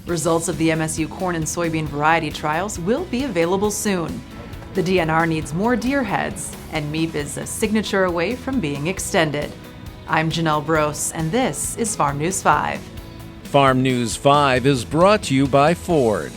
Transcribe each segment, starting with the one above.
Results of the MSU corn and soybean variety trials will be available soon. The DNR needs more deer heads, and MAEAP is a signature away from being extended. I'm Janelle Brose, and this is Farm News 5. Farm News 5 is brought to you by Ford.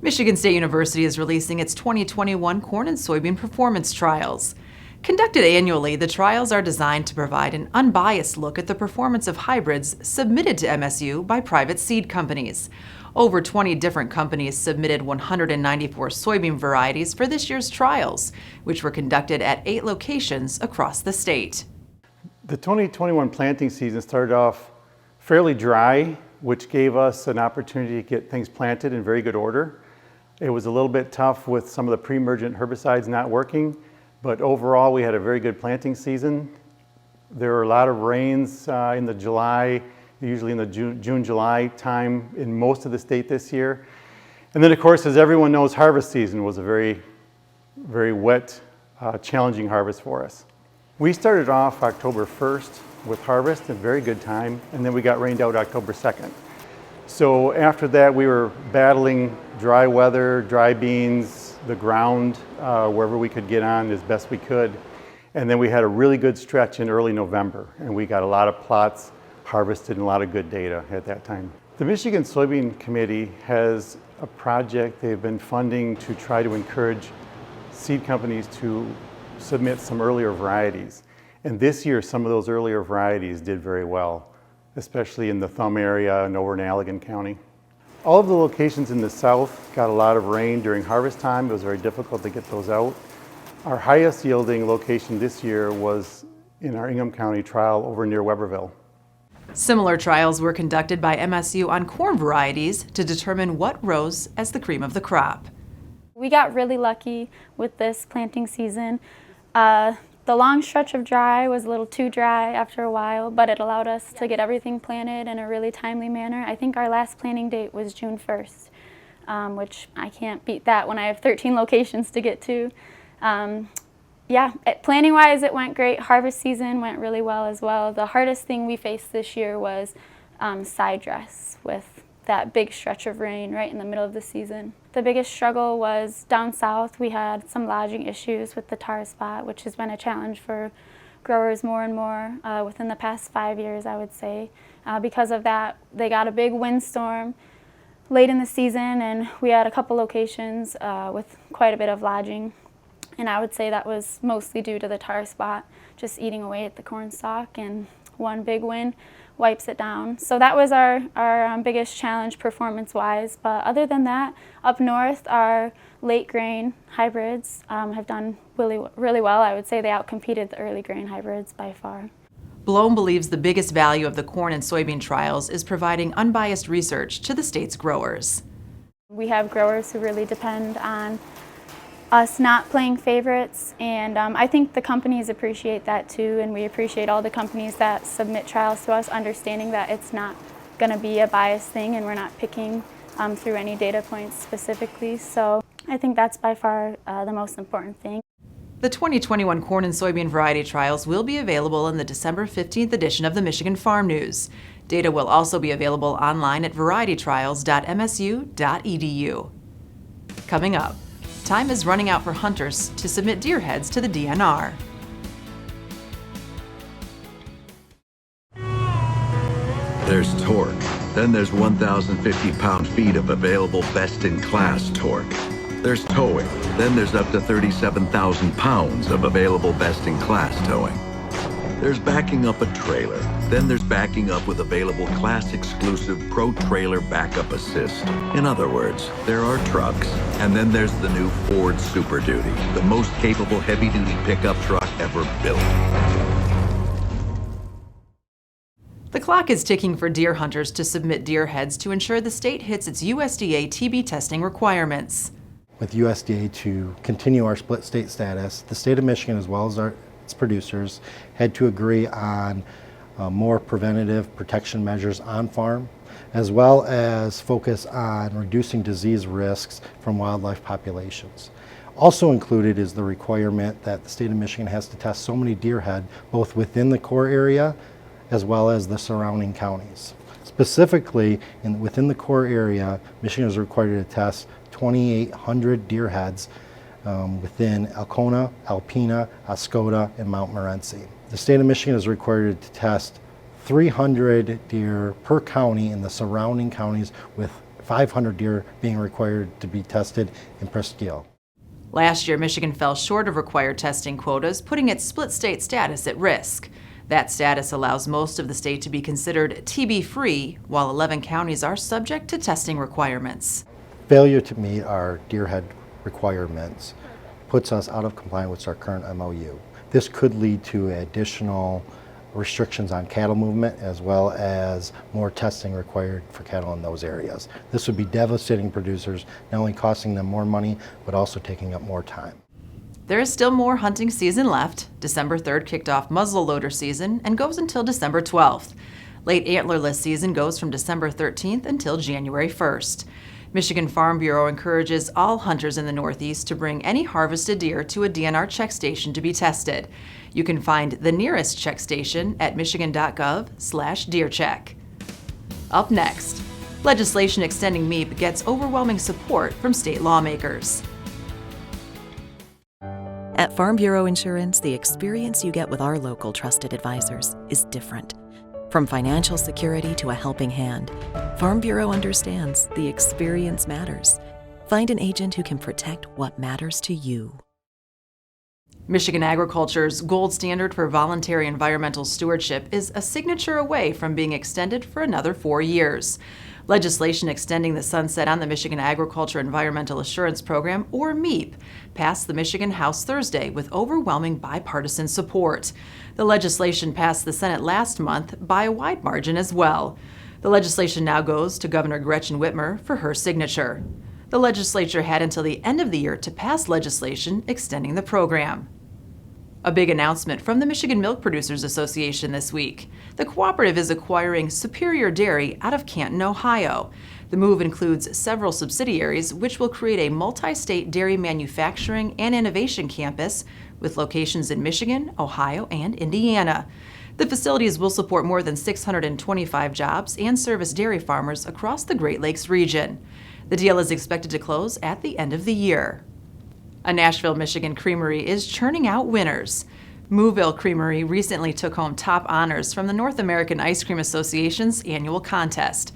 Michigan State University is releasing its 2021 corn and soybean performance trials. Conducted annually, the trials are designed to provide an unbiased look at the performance of hybrids submitted to MSU by private seed companies. Over 20 different companies submitted 194 soybean varieties for this year's trials, which were conducted at 8 locations across the state. The 2021 planting season started off fairly dry, which gave us an opportunity to get things planted in very good order. It was a little bit tough with some of the pre-emergent herbicides not working, but overall we had a very good planting season. There were a lot of rains in the July, usually in the June-July time in most of the state this year. And then of course, as everyone knows, harvest season was a very wet, challenging harvest for us. We started off October 1st with harvest, a very good time, and then we got rained out October 2nd. So after that, we were battling dry weather, dry beans, the ground, wherever we could get on as best we could. And then we had a really good stretch in early November, and we got a lot of plots harvested and a lot of good data at that time. The Michigan Soybean Committee has a project they've been funding to try to encourage seed companies to submit some earlier varieties. And this year, some of those earlier varieties did very well, especially in the Thumb area and over in Allegan County. All of the locations in the south got a lot of rain during harvest time. It was very difficult to get those out. Our highest yielding location this year was in our Ingham County trial over near Weberville. Similar trials were conducted by MSU on corn varieties to determine what rose as the cream of the crop. We got really lucky with this planting season. The long stretch of dry was a little too dry after a while, but it allowed us to get everything planted in a really timely manner. I think our last planting date was June 1st, which I can't beat that when I have 13 locations to get to. Planting-wise, it went great. Harvest season went really well as well. The hardest thing we faced this year was side dress with that big stretch of rain right in the middle of the season. The biggest struggle was down south. We had some lodging issues with the tar spot, which has been a challenge for growers more and more within the past 5 years, I would say. Because of that, they got a big windstorm late in the season, and we had a couple locations with quite a bit of lodging. And I would say that was mostly due to the tar spot just eating away at the corn stalk, and one big wind wipes it down. So that was our biggest challenge performance-wise. But other than that, up north, our late grain hybrids have done really well. I would say they outcompeted the early grain hybrids by far. Blome believes the biggest value of the corn and soybean trials is providing unbiased research to the state's growers. We have growers who really depend on us not playing favorites, and I think the companies appreciate that too, and we appreciate all the companies that submit trials to us, understanding that it's not going to be a biased thing and we're not picking through any data points specifically. So I think that's by far the most important thing. The 2021 corn and soybean variety trials will be available in the December 15th edition of the Michigan Farm News. Data will also be available online at varietytrials.msu.edu. Coming up, time is running out for hunters to submit deer heads to the DNR. There's torque. Then there's 1,050 pound-feet of available best-in-class torque. There's towing. Then there's up to 37,000 pounds of available best-in-class towing. There's backing up a trailer. Then there's backing up with available class-exclusive Pro Trailer Backup Assist. In other words, there are trucks, and then there's the new Ford Super Duty, the most capable heavy-duty pickup truck ever built. The clock is ticking for deer hunters to submit deer heads to ensure the state hits its USDA TB testing requirements. With USDA to continue our split state status, the state of Michigan, as well as its producers, had to agree on more preventative protection measures on farm, as well as focus on reducing disease risks from wildlife populations. Also included is the requirement that the state of Michigan has to test so many deer head, both within the core area as well as the surrounding counties. Specifically, within the core area, Michigan is required to test 2,800 deer heads within Alcona, Alpena, Oscoda, and Mount Morenci. The state of Michigan is required to test 300 deer per county in the surrounding counties, with 500 deer being required to be tested in Presqu'île. Last year, Michigan fell short of required testing quotas, putting its split state status at risk. That status allows most of the state to be considered TB-free, while 11 counties are subject to testing requirements. Failure to meet our deer head requirements puts us out of compliance with our current MOU. This could lead to additional restrictions on cattle movement, as well as more testing required for cattle in those areas. This would be devastating to producers, not only costing them more money, but also taking up more time. There is still more hunting season left. December 3rd kicked off muzzleloader season and goes until December 12th. Late antlerless season goes from December 13th until January 1st. Michigan Farm Bureau encourages all hunters in the Northeast to bring any harvested deer to a DNR check station to be tested. You can find the nearest check station at michigan.gov/deercheck. Up next, legislation extending MAEAP gets overwhelming support from state lawmakers. At Farm Bureau Insurance, the experience you get with our local trusted advisors is different. From financial security to a helping hand, Farm Bureau understands the experience matters. Find an agent who can protect what matters to you. Michigan agriculture's gold standard for voluntary environmental stewardship is a signature away from being extended for another 4 years. Legislation extending the sunset on the Michigan Agriculture Environmental Assurance Program, or MAEAP, passed the Michigan House Thursday with overwhelming bipartisan support. The legislation passed the Senate last month by a wide margin as well. The legislation now goes to Governor Gretchen Whitmer for her signature. The legislature had until the end of the year to pass legislation extending the program. A big announcement from the Michigan Milk Producers Association this week. The cooperative is acquiring Superior Dairy out of Canton, Ohio. The move includes several subsidiaries, which will create a multi-state dairy manufacturing and innovation campus with locations in Michigan, Ohio, and Indiana. The facilities will support more than 625 jobs and service dairy farmers across the Great Lakes region. The deal is expected to close at the end of the year. A Nashville, Michigan creamery is churning out winners. Moo-ville Creamery recently took home top honors from the North American Ice Cream Association's annual contest.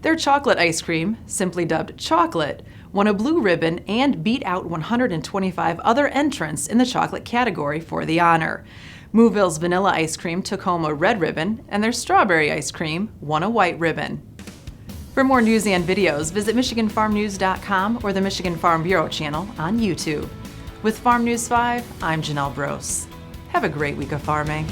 Their chocolate ice cream, simply dubbed chocolate, won a blue ribbon and beat out 125 other entrants in the chocolate category for the honor. Moo-ville's vanilla ice cream took home a red ribbon, and their strawberry ice cream won a white ribbon. For more news and videos, visit MichiganFarmNews.com or the Michigan Farm Bureau channel on YouTube. With Farm News 5, I'm Janelle Brose. Have a great week of farming.